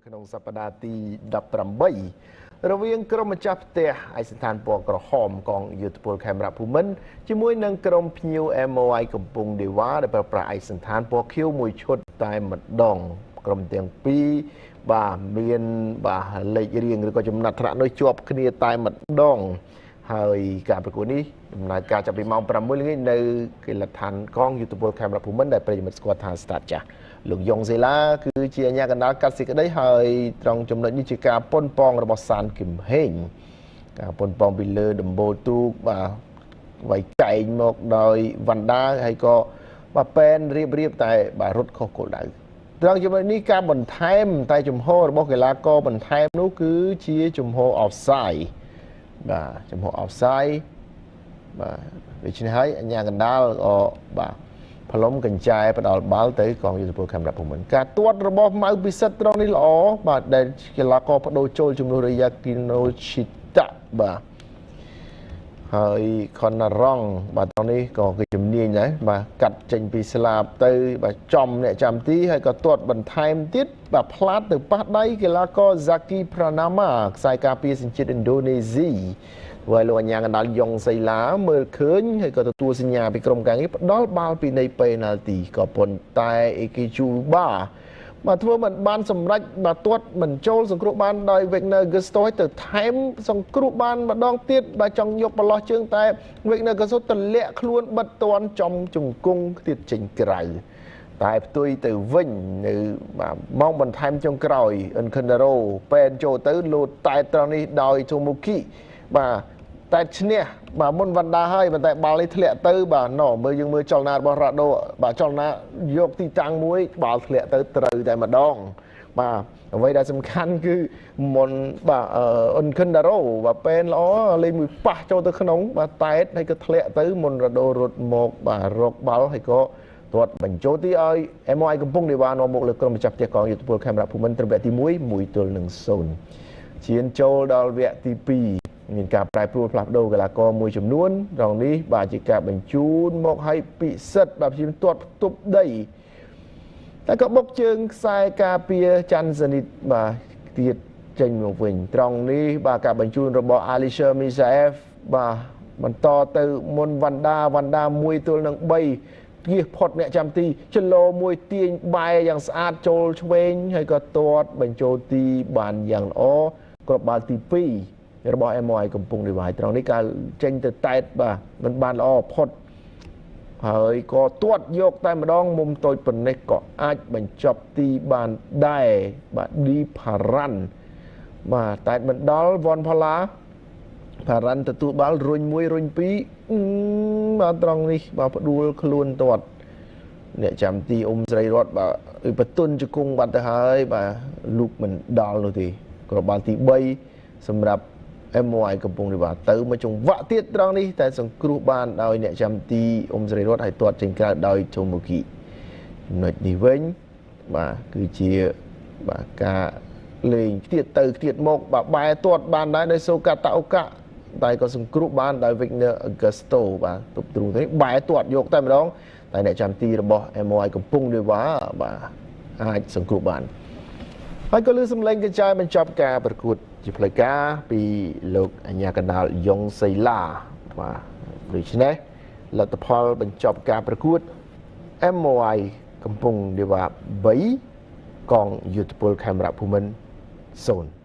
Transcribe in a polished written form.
ក្នុងសប្តាហ៍ទី18រវាងក្រុមម្ចាស់ផ្ទះឯកសណ្ឋានពណ៌ក្រហមកងយុទ្ធពលខេមរៈភូមិន្ទជាមួយនឹងក្រុមភ្ញៀវ MOI កំពង់ဒေវ៉ាដែលប្រើប្រាស់ឯកសណ្ឋានពណ៌ខៀវមួយឈុតតែម្ដងក្រុមទាំងពីរបាទមានបាទលេខរៀងឬក៏ចំណាត់ថ្នាក់នោះជាប់គ្នាតែម្ដងហើយការប្រកួតនេះដំណើរការចាប់ពីម៉ោង 6 ល្ងាចនៅកីឡដ្ឋានកងយុទ្ធពលខេមរៈភូមិន្ទដែលប្រិយមិត្តស្គាល់ថាស្តាតចាស់លោកយ៉ុងសេឡាគឺជាអាជ្ញាកណ្ដាលកាត់សេចក្តីហើយត្រង់ចំណុចនេះជាការប៉ុនប៉ងរបស់សានគឹមហេងការប៉ុនប៉ងពីលើដំបូលទូកបាទវាយកែងមកដោយវណ្ដាហើយក៏បាទប៉ែនរៀបតែបាទរត់ខុសគោលដៅត្រង់ចំណុចនេះការបន្ថែមតែជំហររបស់កីឡាករបន្ថែមនោះគឺជាជំហរ offside បាទជំហរ offside បាទដូច្នេះហើយអាជ្ញាកណ្ដាលក៏បាទផ្លុំកញ្ចែផ្ដាល់បាល់ទៅកងយុទ្ធពលខេមរៈភូមិន្ទការទាត់របស់ម៉ៅពិសិដ្ឋត្រង់នេះល្អបាទដែលកីឡាករបដូរចូលជំនួសរយ៉ាគីណូឈីតាបាទហើយខនណារ៉ង់បាទត្រង់នេះក៏គេជំនាញដែរបាទកាត់ចេញពីស្លាបទៅបាទចំអ្នកចាំទីហើយក៏ទាត់បន្ថែមទៀតបាទផ្លាតទៅប៉ះដៃកីឡាករ Zaki Pranama ខ្សែការពារសញ្ជាតិឥណ្ឌូនេស៊ីហើយលោកអាជ្ញាកណ្ដាលយ៉ុងសីឡាមើលឃើញហើយក៏ទទួលសញ្ញាពីក្រុមការងារផ្ដល់បាល់ពីនៃពេណាល់ទីក៏ប៉ុន្តែអេគីជូបាបាទធ្វើមិនបានសម្រេចបាទទាត់មិនចូលសង្គ្រោះបានដោយ Wagner Gusto ទៅថែមសង្គ្រោះបានម្ដងទៀតបាទចង់យកប្រឡោះជើងតែ Wagner Gusto ទម្លាក់ខ្លួនបិទទាន់ចំជង្គង់ទៀតចេញក្រៅតែផ្ទុយទៅវិញនៅបាទម៉ោងបន្ថែមចុងក្រោយ Encandero ប៉ែនចូលទៅលោតតែត្រង់នេះដោយ Tomoki បាទតែឈ្នះបាទមុនវណ្ដាហើយប៉ុន្តែបាល់នេះធ្លាក់ទៅបាទមើលយើងមើលចលនារបស់រ៉ាដូបាទចលនាយកទីតាំងមួយបាល់ធ្លាក់ទៅត្រូវតែម្ដងបាទអ្វីដែលសំខាន់គឺមុនបាទអ៊ុនខិនដារ៉ូបាទប៉ែនល្អលេងមួយប៉ះចូលទៅក្នុងបាទតែតហើយក៏ធ្លាក់ទៅមុនរ៉ាដូរត់មកបាទរកបាល់ហើយក៏ទាត់បញ្ចូលទីឲ្យ MOI កំពង់ဒေវ៉ានាំមកលើក្រុមម្ចាស់ផ្ទះកងយុទ្ធពលខេមរៈភូមិន្ទត្រឹមវគ្គទី1 1-0ឈានចូលដល់វគ្គទី2មានការប្រែប្រួលផ្លាស់ប្ដូរកីឡាករមួយចំនួនរងនេះបាទជាការបញ្ជូនមកឲ្យពិសិដ្ឋបាទព្យាយាមទាត់ផ្ទប់ដីតែក៏បុកជើងខ្សែការពារច័ន្ទសនិតបាទទៀតចេញមកវិញត្រង់នេះបាទការបញ្ជូនរបស់ Alisher Misaev បាទបន្តទៅមុនវណ្ដា1-3គៀសផុតអ្នកចាំទីចលោមួយទាញបែយ៉ាងស្អាតចូលឆ្វេងហើយក៏ទាត់បញ្ចូលទីបានយ៉ាងល្អគ្រាប់បាល់ទី2របស់ MOI កំពង់រាយត្រង់នេះការចេញទៅតែតបាទមិនបានល្អផុតហើយក៏ទាត់យកតែម្ដងមុំតូចប៉ុណ្ណេះក៏អាចបញ្ចប់ទីបានដែរបាទឌីផារ៉ាន់បាទតែមិនដល់វ៉នផល្លាផារ៉ាន់ទទួលបាល់រុញ1រុញ2បាទត្រង់នេះបាទផ្ដួលខ្លួនទាត់អ្នកចាំទីស្រីរតបាទបន្ទុនជង្គង់បាត់ទៅហើយបាទលូកមិនដល់នោះទេគ្រាប់បាល់ទី3សម្រាប់MOI កំពង់រាយទៅមកចង្វាក់ទៀតត្រង់នេះតែសង្គ្រោះបានដោយអ្នកចាំទីស្រីរតហើយទាត់ចេញក្រៅដោយ Tomoki ចំណុចនេះវិញបាទគឺជាបាទការលេងខ្ទាតទៅខ្ទាតមកបាទបែរទាត់បានដែរដោយសូកាតាអូកាតែក៏សង្គ្រោះបានដោយ Wagner Gusto បាទទប់ទ្រូងទៅនេះបែរទាត់យកតែម្ដងតែអ្នកចាំទីរបស់ MOI កំពង់រាយបាទអាចសង្គ្រោះបានហើយក៏លើសំឡេងកញ្ចែបញ្ចប់ការប្រកួតជាផ្លូវការពីលោកអាជ្ញាកណ្ដាលយ៉ុងសីឡាបាទដូច្នេះលទ្ធផលបញ្ចប់ការប្រកួត MOI កំពង់រាយ3កងយុទ្ធពលខេមរៈភូមិន្ទ0